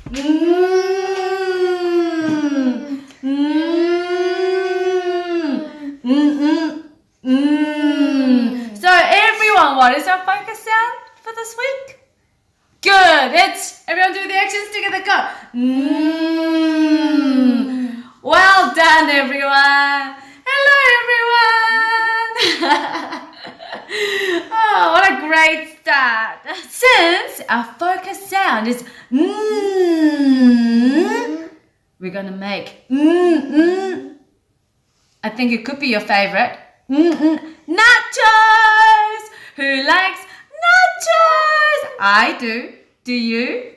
Mmm. Mmm. Mmm. Mmm. So everyone, what is our focus sound for this week? Good. It's everyone do the actions together. Go. Mmm. Well done, everyone. Hello, everyone. Oh, what a great start. Since our focus sound is mmm, we're going to make mmm. I think it could be your favorite. Nachos. Who likes nachos? I do. Do you?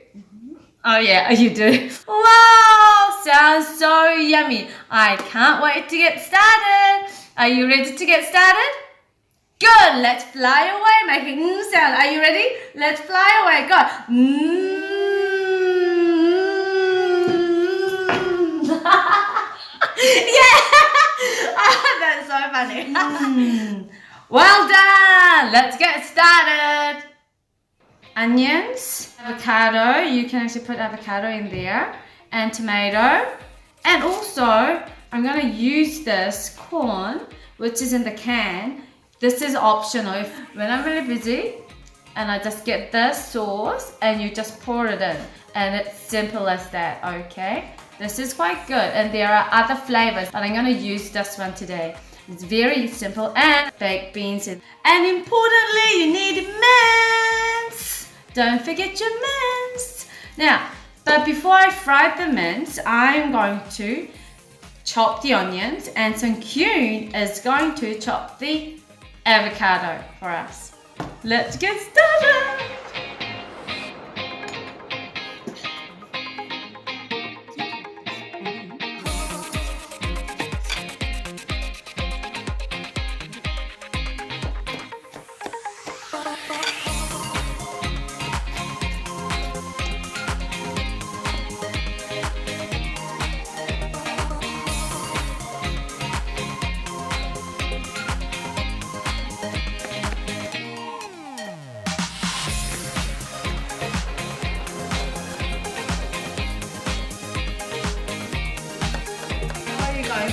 Oh yeah, you do. Wow, sounds so yummy. I can't wait to get started. Are you ready to get started? Good, let's fly away, making sound. Are you ready? Let's fly away. Go. Yeah, that's so funny. Well done. Let's get started. Onions, avocado. You can actually put avocado in there, and tomato. And also, I'm going to use this corn, which is in the can. This is optional. When I'm really busy, and I just get this sauce, and you just pour it in, and it's simple as that. Okay, this is quite good, and there are other flavors, but I'm going to use this one today. It's very simple, and baked beans, and importantly, you need mince. Don't forget your mince. Now, but before I fry the mince, I'm going to chop the onions, and Sun Kyun is going to chop the avocado for us. Let's get started.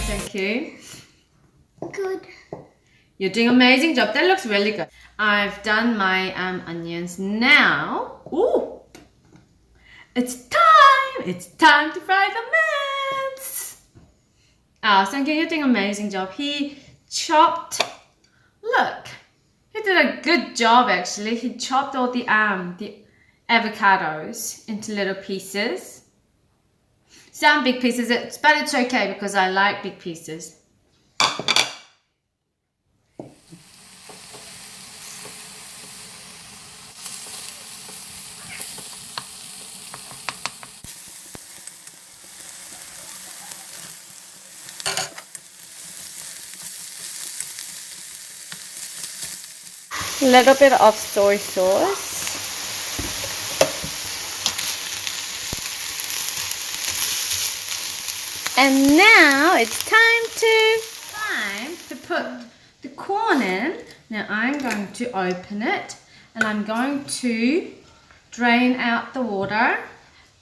Thank you. Good. You're doing an amazing job. That looks really good. I've done my onions now. Ooh, it's time. It's time to fry the mince. Oh, thank you. You're doing an amazing job. He chopped. Look, he did a good job actually. He chopped all the avocados into little pieces. Some big pieces, but it's okay because I like big pieces. A little bit of soy sauce. And now it's time to put the corn in. Now I'm going to open it, and I'm going to drain out the water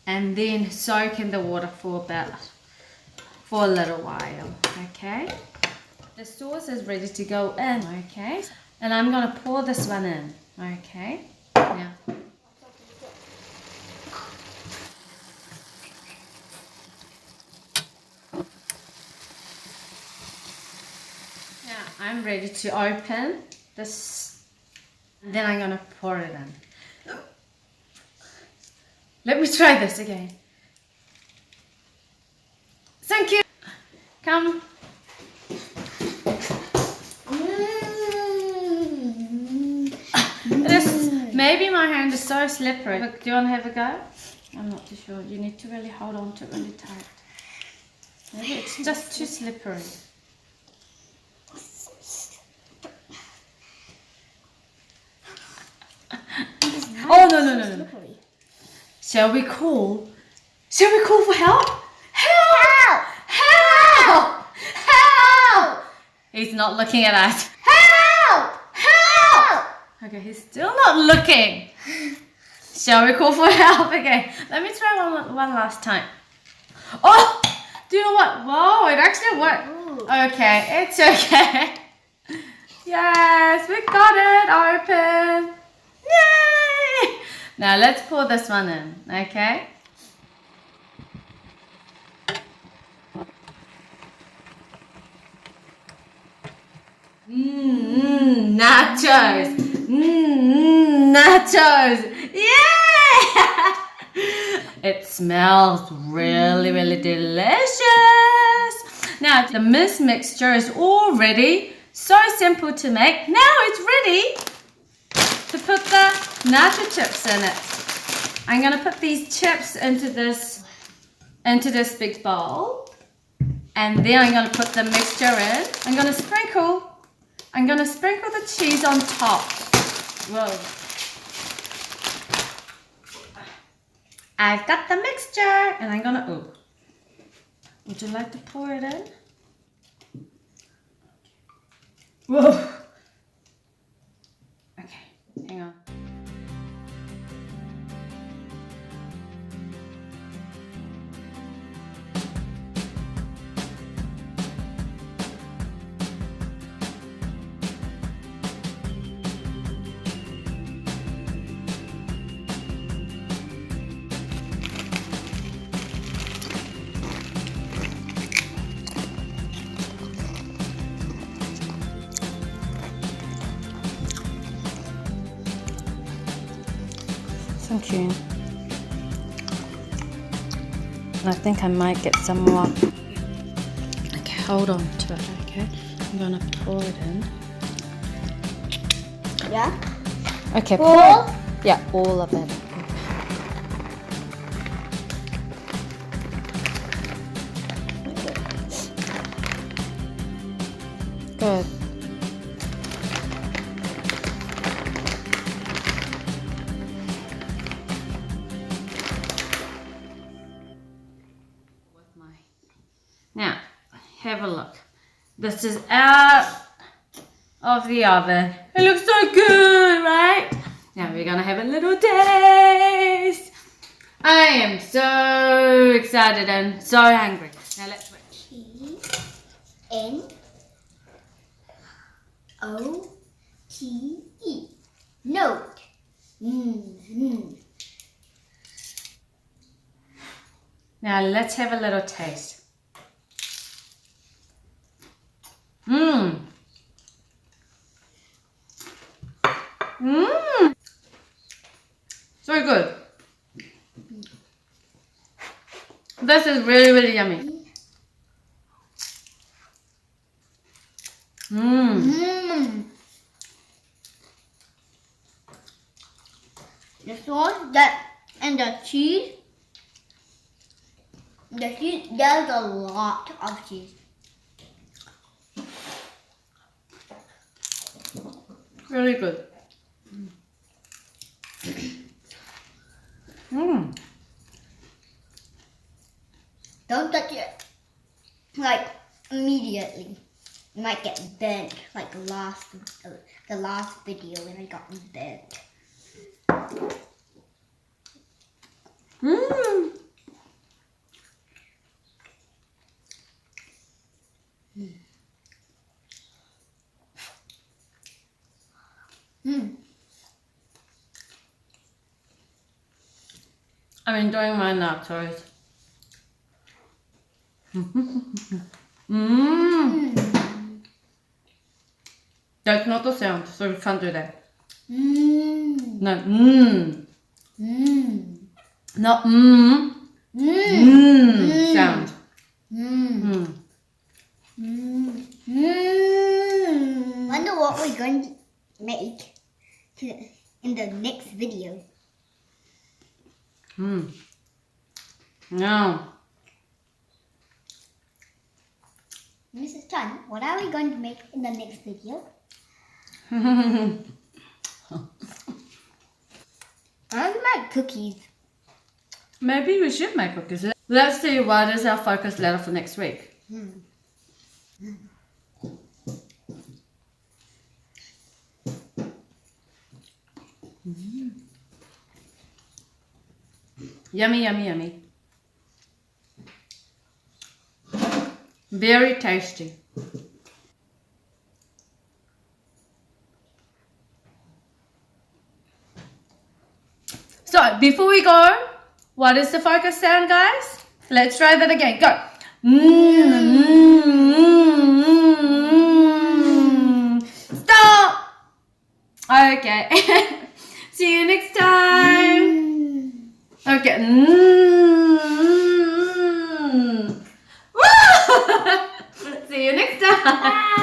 and then soak in the water for a little while. Okay, the sauce is ready to go in. Okay, and I'm going to pour this one in. Okay, now I'm ready to open this, and then I'm going to pour it in. Let me try this again. Thank you. Come. Maybe my hand is so slippery. Look, do you want to have a go? I'm not too sure. You need to really hold on to it really tight. Maybe it's just too slippery. Oh, no. Shall we call for help? Help! Help! Help! He's not looking at us. Help! Help! Okay, he's still not looking. Shall we call for help again? Let me try one last time. Oh! Do you know what? Whoa, it actually worked. Okay, it's okay. Yes, we got it open. Yay! Now let's pour this one in, okay? Nachos. Nachos. Yeah! It smells really, really delicious. Now the mousse mixture is all ready. So simple to make. Now it's ready to put the nacho chips in it. I'm gonna put these chips into this big bowl. And then I'm gonna put the mixture in. I'm gonna sprinkle the cheese on top. Whoa. I've got the mixture and I'm gonna, oh. Would you like to pour it in? Whoa. Okay, hang on. Thank you. I think I might get some more. Okay, hold on to it, okay? I'm gonna pour it in. Yeah? Okay, All? Yeah, all of it. Good. Now, have a look. This is out of the oven. It looks so good, right? Now we're gonna have a little taste. I am so excited and so hungry. Now let's switch. T-N-O-T-E. Note. Now let's have a little taste. Mmm. Mmm. So good. This is really, really yummy. Mmm. The sauce and the cheese. The cheese, there's a lot of cheese. Really good. Mmm. Don't touch it like immediately. You might get burnt like the last video when I got burnt. Mmm. I'm enjoying my nachos. Mmm. That's not the sound, so we can't do that. No, not sound. Wonder what we're going to make in the next video. No. Mrs. Tan, what are we going to make in the next video? I like cookies. Maybe we should make cookies. Let's see what is our focus letter for next week. Yummy, yummy, yummy. Very tasty. So, before we go, what is the focus sound, guys? Let's try that again. Go. Stop. Okay. See you next time. Okay. See you next time.